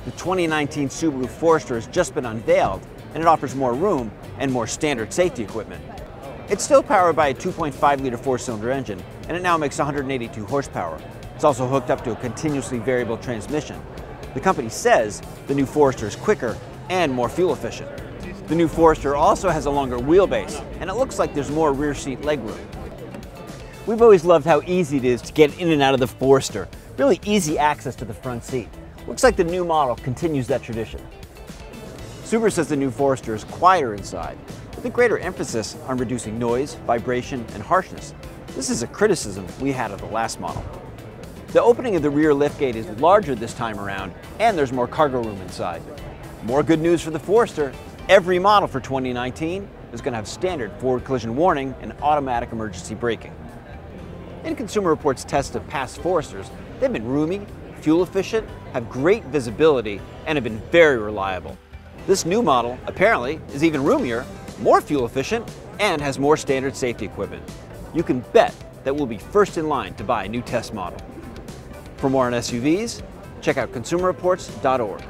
The 2019 Subaru Forester has just been unveiled, and it offers more room and more standard safety equipment. It's still powered by a 2.5-liter four-cylinder engine, and it now makes 182 horsepower. It's also hooked up to a continuously variable transmission. The company says the new Forester is quicker and more fuel efficient. The new Forester also has a longer wheelbase, and it looks like there's more rear seat legroom. We've always loved how easy it is to get in and out of the Forester. Really easy access to the front seat. Looks like the new model continues that tradition. Subaru says the new Forester is quieter inside, with a greater emphasis on reducing noise, vibration, and harshness. This is a criticism we had of the last model. The opening of the rear liftgate is larger this time around, and there's more cargo room inside. More good news for the Forester. Every model for 2019 is going to have standard forward collision warning and automatic emergency braking. In Consumer Reports' tests of past Foresters, they've been roomy, fuel efficient, have great visibility, and have been very reliable. This new model, apparently, is even roomier, more fuel efficient, and has more standard safety equipment. You can bet that we'll be first in line to buy a new test model. For more on SUVs, check out consumerreports.org.